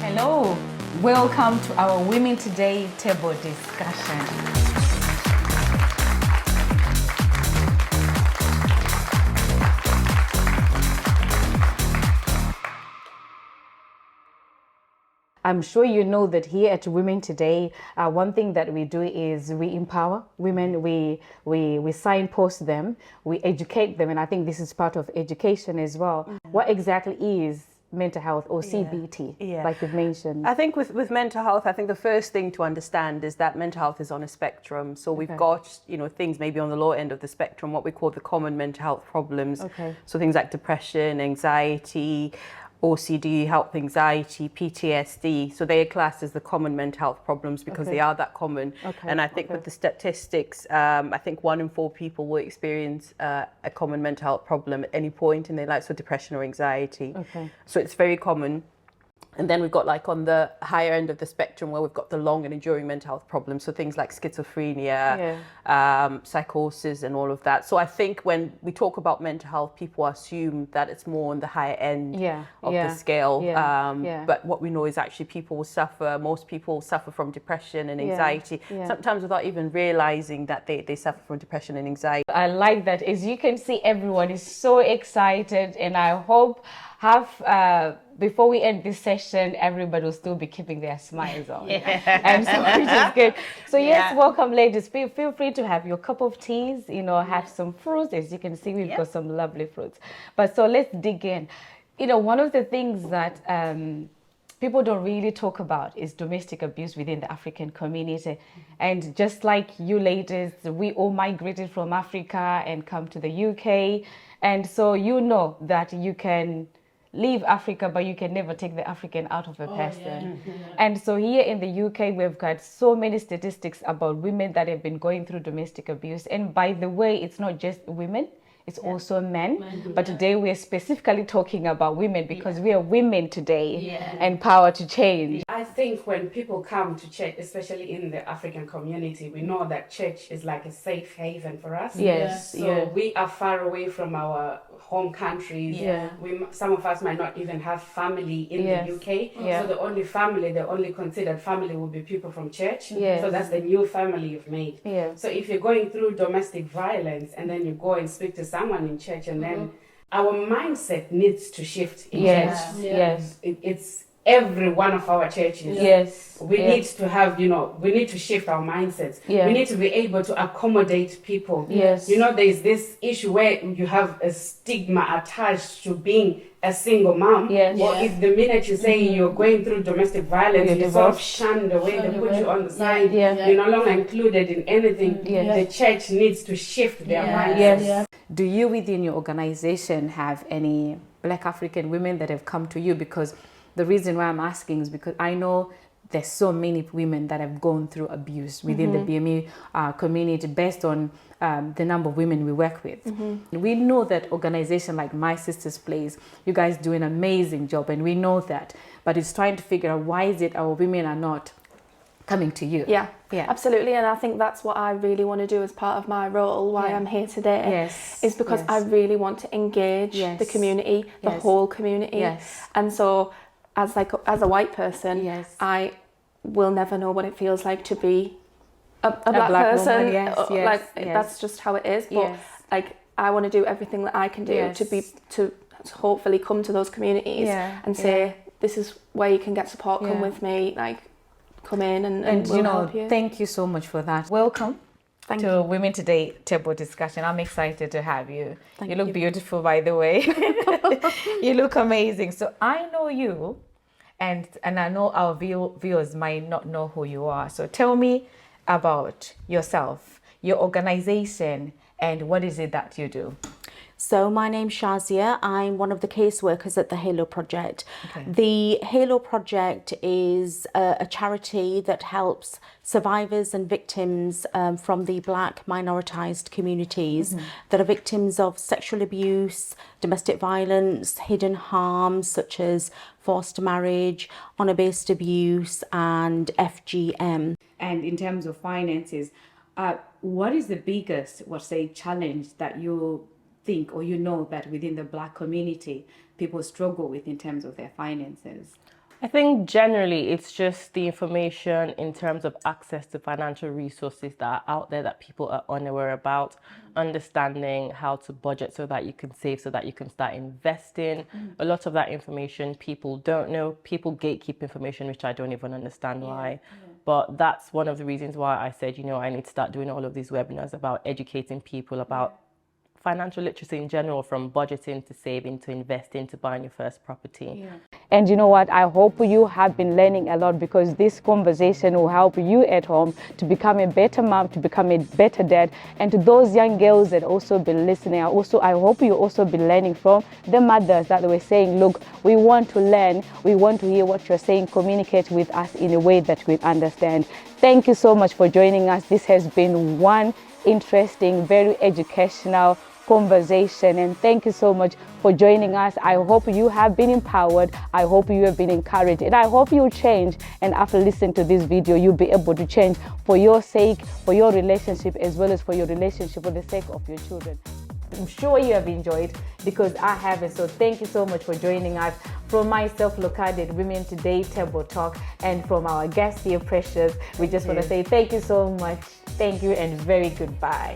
Hello, welcome to our Women Today table discussion. I'm sure you know that here at Women Today, one thing that we do is we empower women, we signpost them, we educate them, and I think this is part of education as well. Mm-hmm. What exactly is mental health or CBT, like you've mentioned? I think with mental health, I think the first thing to understand is that mental health is on a spectrum. So we've got, things maybe on the lower end of the spectrum, what we call the common mental health problems. Okay. So things like depression, anxiety, OCD, health anxiety, PTSD. So they are classed as the common mental health problems because they are that common. Okay. And I think with the statistics, I think 1 in 4 people will experience a common mental health problem at any point in their life, so depression or anxiety. Okay. So it's very common. And then we've got like on the higher end of the spectrum where we've got the long and enduring mental health problems. So things like schizophrenia, psychosis and all of that. So I think when we talk about mental health, people assume that it's more on the higher end of the scale. But what we know is actually most people suffer from depression and anxiety, sometimes without even realizing that they suffer from depression and anxiety. I like that. As you can see, everyone is so excited, and I hope before we end this session, everybody will still be keeping their smiles on. And so, which is good. So yes, welcome ladies. Feel free to have your cup of teas, have some fruits. As you can see, we've got some lovely fruits. But so let's dig in. One of the things that people don't really talk about is domestic abuse within the African community. And just like you ladies, we all migrated from Africa and come to the UK. And so you know that you can leave Africa, but you can never take the African out of a person. And so here in the UK, we've got so many statistics about women that have been going through domestic abuse. And by the way, it's not just women, it's also men. But today we're specifically talking about women because we are women today and power to change. I think when people come to church, especially in the African community, we know that church is like a safe haven for us. So we are far away from our home countries. Some of us might not even have family in the UK. So the only considered family will be people from church. So that's the new family you've made. So if you're going through domestic violence and then you go and speak to someone in church, and then our mindset needs to shift in church. It's every one of our churches. We need to have, we need to shift our mindsets. We need to be able to accommodate people. There's this issue where you have a stigma attached to being a single mom. Or if the minute you say you're going through domestic violence, you're sort of shunned away, they put you on the side, you're no longer included in anything. The church needs to shift their mindsets. Do you within your organization have any Black African women that have come to you? Because the reason why I'm asking is because I know there's so many women that have gone through abuse within the BME community based on the number of women we work with. We know that organization like My Sister's Place, you guys do an amazing job, and we know that. But it's trying to figure out why is it our women are not coming to you. Yeah, absolutely. And I think that's what I really want to do as part of my role, why I'm here today, is because I really want to engage the community, the whole community. And so as a white person, I will never know what it feels like to be a black person. That's just how it is. But I want to do everything that I can do to hopefully come to those communities and say, this is where you can get support, come with me, come in and we'll help you. Thank you so much for that. Welcome to Women Today table discussion. I'm excited to have you. You look beautiful, by the way. You look amazing. So I know you, and I know our viewers might not know who you are. So tell me about yourself, your organization, and what is it that you do? So my name's Shazia. I'm one of the caseworkers at the Halo Project. The Halo Project is a charity that helps survivors and victims from the Black minoritized communities that are victims of sexual abuse, domestic violence, hidden harms such as forced marriage, honour-based abuse and FGM. And in terms of finances, what is the biggest, challenge that you think or that within the Black community people struggle with in terms of their finances? I think generally it's just the information in terms of access to financial resources that are out there that people are unaware about, understanding how to budget so that you can save, so that you can start investing. A lot of that information people don't know. People gatekeep information, which I don't even understand why. But that's one of the reasons why I said, I need to start doing all of these webinars about educating people about financial literacy in general, from budgeting to saving to investing to buying your first property. And you know what? I hope you have been learning a lot, because this conversation will help you at home to become a better mom, to become a better dad. And to those young girls that also been listening, I hope you also be learning from the mothers that were saying, look, we want to learn, we want to hear what you're saying, communicate with us in a way that we understand. Thank you so much for joining us. This has been one interesting, very educational conversation, and thank you so much for joining us. I hope you have been empowered. I hope you have been encouraged, and I hope you'll change. And after listening to this video, you'll be able to change for your sake, for your relationship, as well as for your relationship for the sake of your children. I'm sure you have enjoyed, because I have. And so thank you so much for joining us. From myself, Locardia, Women Today Table Talk, and from our guest here, Precious, we just want to say thank you so much. Thank you and very goodbye.